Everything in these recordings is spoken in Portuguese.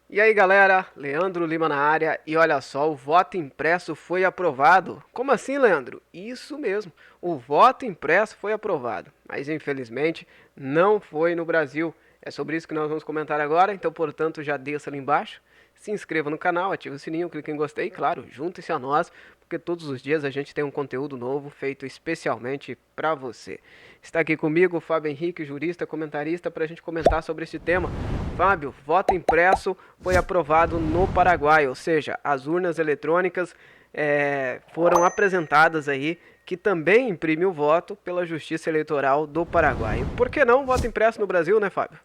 E aí galera, Leandro Lima na área e olha só, o voto impresso foi aprovado. Como assim, Leandro? Isso mesmo, o voto impresso foi aprovado, mas infelizmente não foi no Brasil. É sobre isso que nós vamos comentar agora, então portanto já desça ali embaixo, se inscreva no canal, ative o sininho, clique em gostei e claro, junte-se a nós, porque todos os dias a gente tem um conteúdo novo feito especialmente para você. Está aqui comigo o Fábio Henrique, jurista, comentarista, para a gente comentar sobre esse tema. Fábio, voto impresso foi aprovado no Paraguai, ou seja, as urnas eletrônicas foram apresentadas aí, que também imprime o voto pela Justiça Eleitoral do Paraguai. Por que não voto impresso no Brasil, né, Fábio?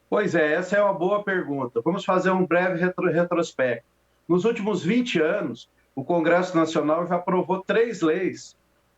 Pois é, essa é uma boa pergunta. Vamos fazer um breve retrospecto. Nos últimos 20 anos, o Congresso Nacional já aprovou 3 leis,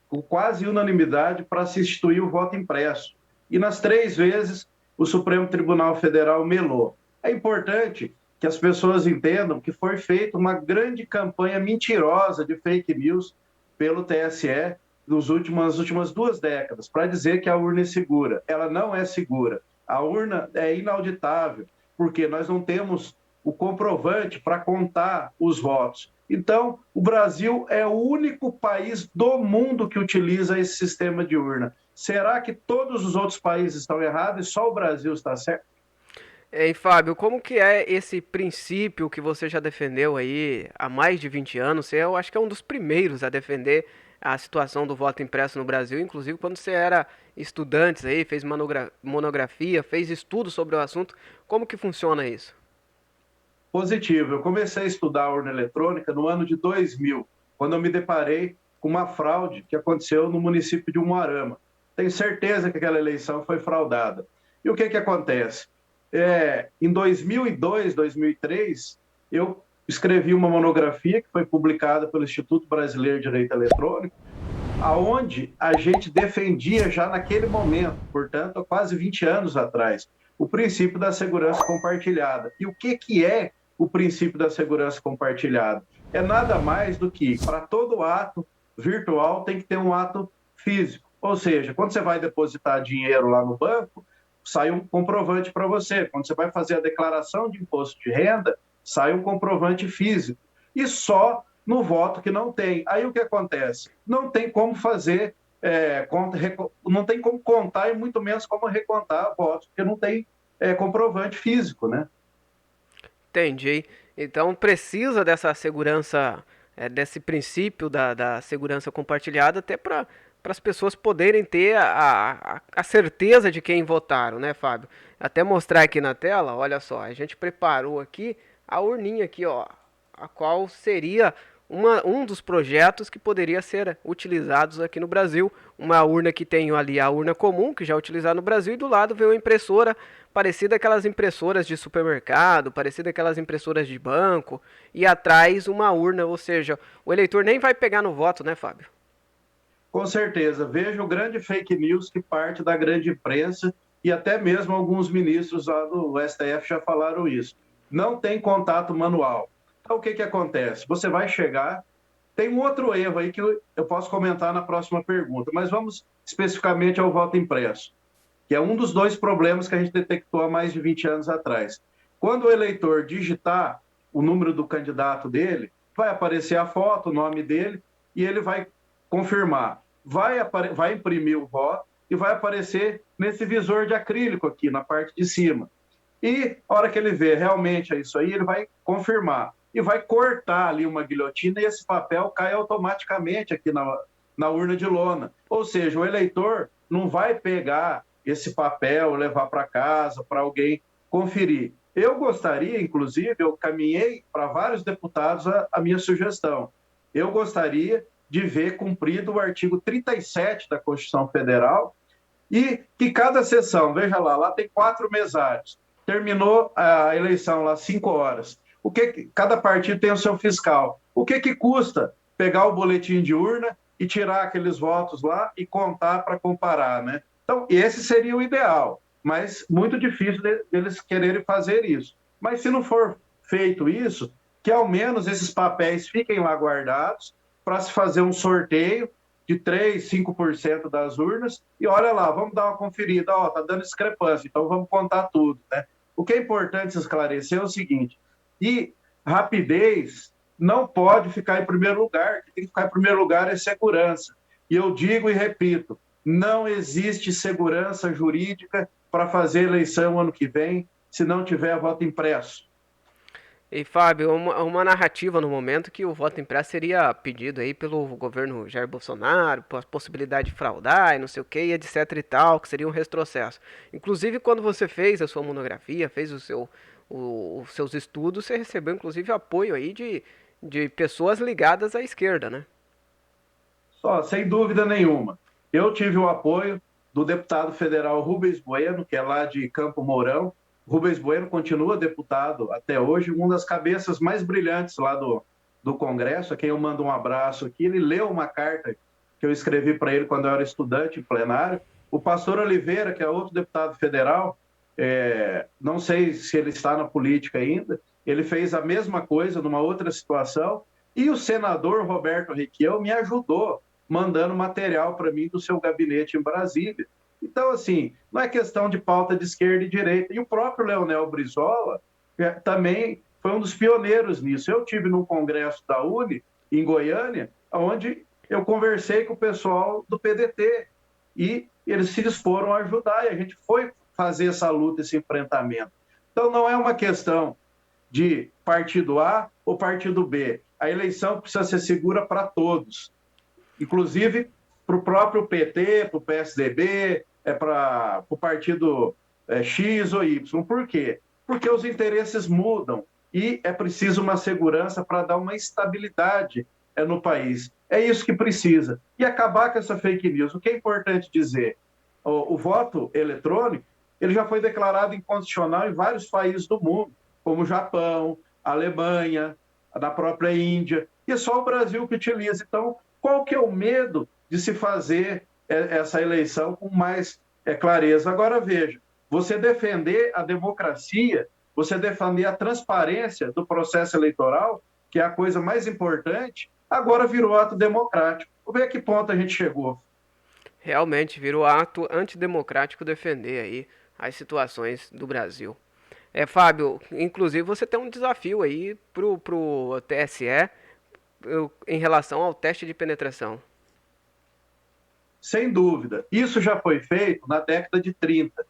com quase unanimidade, para se instituir o voto impresso. E nas 3 vezes, o Supremo Tribunal Federal melou. É importante que as pessoas entendam que foi feita uma grande campanha mentirosa de fake news pelo TSE nas últimas 2 décadas, para dizer que a urna é segura. Ela não é segura. A urna é inauditável, porque nós não temos o comprovante para contar os votos. Então, o Brasil é o único país do mundo que utiliza esse sistema de urna. Será que todos os outros países estão errados e só o Brasil está certo? E Fábio, como que é esse princípio que você já defendeu aí há mais de 20 anos? Você, eu acho que é um dos primeiros a defender a situação do voto impresso no Brasil, inclusive quando você era estudante aí, fez monografia, fez estudo sobre o assunto. Como que funciona isso? Positivo. Eu comecei a estudar a urna eletrônica no ano de 2000, quando eu me deparei com uma fraude que aconteceu no município de Umuarama. Tenho certeza que aquela eleição foi fraudada. E o que, que acontece? Em 2002, 2003, eu escrevi uma monografia que foi publicada pelo Instituto Brasileiro de Direito Eletrônico, aonde a gente defendia já naquele momento, portanto, há quase 20 anos atrás, o princípio da segurança compartilhada. E o que, que é o princípio da segurança compartilhada? É nada mais do que, para todo ato virtual, tem que ter um ato físico. Ou seja, quando você vai depositar dinheiro lá no banco, sai um comprovante para você. Quando você vai fazer a declaração de imposto de renda, sai um comprovante físico. E só no voto que não tem. Aí o que acontece? Não tem como fazer, não tem como contar e muito menos como recontar votos, porque não tem comprovante físico, né? Entendi. Então precisa dessa segurança, desse princípio da segurança compartilhada, até para as pessoas poderem ter a certeza de quem votaram, né, Fábio? Até mostrar aqui na tela, olha só, a gente preparou aqui a urninha aqui, ó, a qual seria um dos projetos que poderia ser utilizados aqui no Brasil. Uma urna que tem ali a urna comum, que já é utilizada no Brasil, e do lado vem uma impressora parecida aquelas impressoras de supermercado, parecida aquelas impressoras de banco, e atrás uma urna, ou seja, o eleitor nem vai pegar no voto, né, Fábio? Com certeza. Veja o grande fake news que parte da grande imprensa e até mesmo alguns ministros lá do STF já falaram isso. Não tem contato manual. Então, o que, que acontece? Você vai chegar. Tem um outro erro aí que eu posso comentar na próxima pergunta, mas vamos especificamente ao voto impresso, que é um dos 2 problemas que a gente detectou há mais de 20 anos atrás. Quando o eleitor digitar o número do candidato dele, vai aparecer a foto, o nome dele, e ele vai confirmar. Vai imprimir o voto e vai aparecer nesse visor de acrílico aqui na parte de cima. E a hora que ele vê realmente é isso aí, ele vai confirmar. E vai cortar ali uma guilhotina e esse papel cai automaticamente aqui na urna de lona. Ou seja, o eleitor não vai pegar esse papel, levar para casa, para alguém conferir. Eu gostaria, inclusive, eu caminhei para vários deputados a minha sugestão. Eu gostaria de ver cumprido o artigo 37 da Constituição Federal e que cada sessão, veja lá tem 4 mesários. Terminou a eleição lá 5 horas. Cada partido tem o seu fiscal. O que custa pegar o boletim de urna e tirar aqueles votos lá e contar para comparar, né? Então, esse seria o ideal, mas muito difícil deles quererem fazer isso. Mas se não for feito isso, que ao menos esses papéis fiquem lá guardados para se fazer um sorteio de 3, 5% das urnas, e olha lá, vamos dar uma conferida, ó, tá dando discrepância, então vamos contar tudo, né? O que é importante esclarecer é o seguinte, e rapidez não pode ficar em primeiro lugar, o que tem que ficar em primeiro lugar é segurança. E eu digo e repito, não existe segurança jurídica para fazer eleição ano que vem se não tiver voto impresso. E Fábio, uma narrativa no momento que o voto impresso seria pedido aí pelo governo Jair Bolsonaro, a possibilidade de fraudar e não sei o que, e etc e tal, que seria um retrocesso. Inclusive, quando você fez a sua monografia, fez os seus estudos, você recebeu inclusive apoio aí de pessoas ligadas à esquerda, né? Só, sem dúvida nenhuma. Eu tive o apoio do deputado federal Rubens Bueno, que é lá de Campo Mourão. Rubens Bueno continua deputado até hoje, uma das cabeças mais brilhantes lá do Congresso, a quem eu mando um abraço aqui. Ele leu uma carta que eu escrevi para ele quando eu era estudante em plenário. O pastor Oliveira, que é outro deputado federal, não sei se ele está na política ainda, ele fez a mesma coisa numa outra situação. E o senador Roberto Requião me ajudou mandando material para mim do seu gabinete em Brasília. Então, assim, não é questão de pauta de esquerda e direita. E o próprio Leonel Brizola também foi um dos pioneiros nisso. Eu tive num congresso da UNE, em Goiânia, onde eu conversei com o pessoal do PDT e eles se disporam a ajudar e a gente foi fazer essa luta, esse enfrentamento. Então, não é uma questão de partido A ou partido B. A eleição precisa ser segura para todos, inclusive para o próprio PT, para o PSDB, para o partido X ou Y. Por quê? Porque os interesses mudam e é preciso uma segurança para dar uma estabilidade no país. É isso que precisa. E acabar com essa fake news. O que é importante dizer? O voto eletrônico ele já foi declarado inconstitucional em vários países do mundo, como o Japão, a Alemanha, da própria Índia, e é só o Brasil que utiliza. Então, qual que é o medo de se fazer essa eleição com mais clareza? Agora, veja, você defender a democracia, você defender a transparência do processo eleitoral, que é a coisa mais importante, agora virou ato democrático. Vamos ver a que ponto a gente chegou. Realmente virou ato antidemocrático defender aí as situações do Brasil. Fábio, inclusive você tem um desafio aí pro TSE em relação ao teste de penetração. Sem dúvida. Isso já foi feito na década de 30.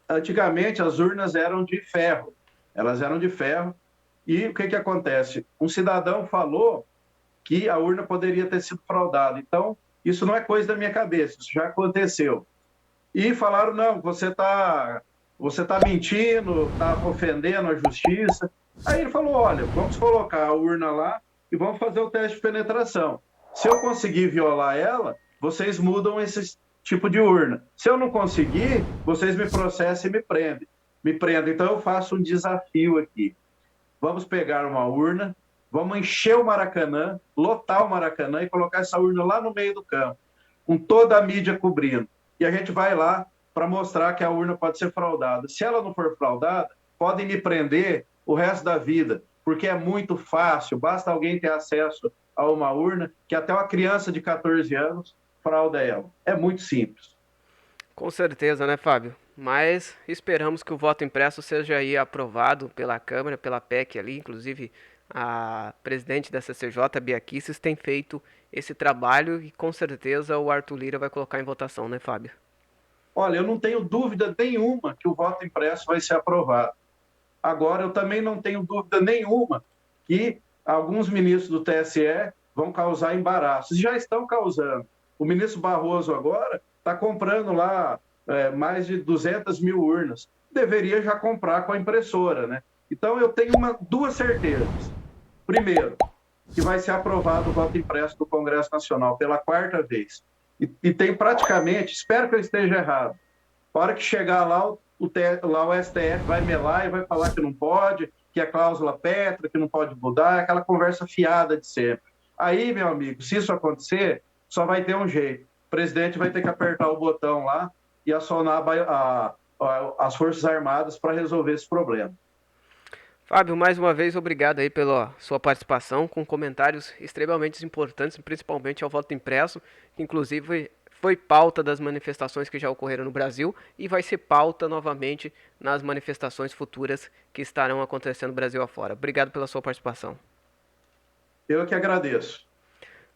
Antigamente, as urnas eram de ferro. Elas eram de ferro. E o que acontece? Um cidadão falou que a urna poderia ter sido fraudada. Então, isso não é coisa da minha cabeça. Isso já aconteceu. E falaram, não, você tá mentindo, está ofendendo a justiça. Aí ele falou, olha, vamos colocar a urna lá e vamos fazer o teste de penetração. Se eu conseguir violar ela, vocês mudam esse tipo de urna. Se eu não conseguir, vocês me processam e me prendem. Então eu faço um desafio aqui. Vamos pegar uma urna, vamos encher o Maracanã, lotar o Maracanã e colocar essa urna lá no meio do campo, com toda a mídia cobrindo. E a gente vai lá para mostrar que a urna pode ser fraudada. Se ela não for fraudada, podem me prender o resto da vida, porque é muito fácil, basta alguém ter acesso a uma urna, que até uma criança de 14 anos frauda ela. É muito simples. Com certeza, né, Fábio? Mas esperamos que o voto impresso seja aí aprovado pela Câmara, pela PEC ali, inclusive a presidente da CCJ, a Bia Kicis, tem feito esse trabalho e com certeza o Arthur Lira vai colocar em votação, né, Fábio? Olha, eu não tenho dúvida nenhuma que o voto impresso vai ser aprovado. Agora, eu também não tenho dúvida nenhuma que alguns ministros do TSE vão causar embaraços. Já estão causando. O ministro Barroso agora está comprando lá mais de 200 mil urnas. Deveria já comprar com a impressora, né? Então, eu tenho duas certezas. Primeiro, que vai ser aprovado o voto impresso do Congresso Nacional pela quarta vez. E tem praticamente, espero que eu esteja errado, a hora que chegar lá, o STF vai melar e vai falar que não pode, que é cláusula pétrea, que não pode mudar, aquela conversa fiada de sempre. Aí, meu amigo, se isso acontecer, só vai ter um jeito. O presidente vai ter que apertar o botão lá e acionar as Forças Armadas para resolver esse problema. Fábio, mais uma vez, obrigado aí pela sua participação, com comentários extremamente importantes, principalmente ao voto impresso, que inclusive foi pauta das manifestações que já ocorreram no Brasil e vai ser pauta novamente nas manifestações futuras que estarão acontecendo no Brasil afora. Obrigado pela sua participação. Eu que agradeço.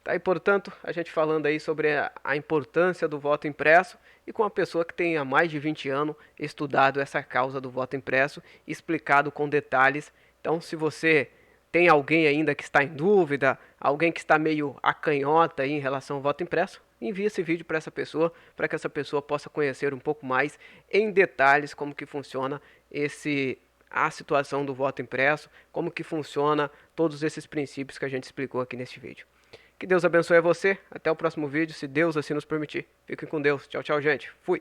Tá, e portanto, a gente falando aí sobre a importância do voto impresso e com uma pessoa que tem há mais de 20 anos estudado essa causa do voto impresso, explicado com detalhes. Então, se você tem alguém ainda que está em dúvida, alguém que está meio acanhota aí em relação ao voto impresso, envie esse vídeo para que essa pessoa possa conhecer um pouco mais em detalhes como que funciona a situação do voto impresso, como que funciona todos esses princípios que a gente explicou aqui neste vídeo. Que Deus abençoe a você. Até o próximo vídeo, se Deus assim nos permitir. Fiquem com Deus. Tchau, tchau, gente. Fui.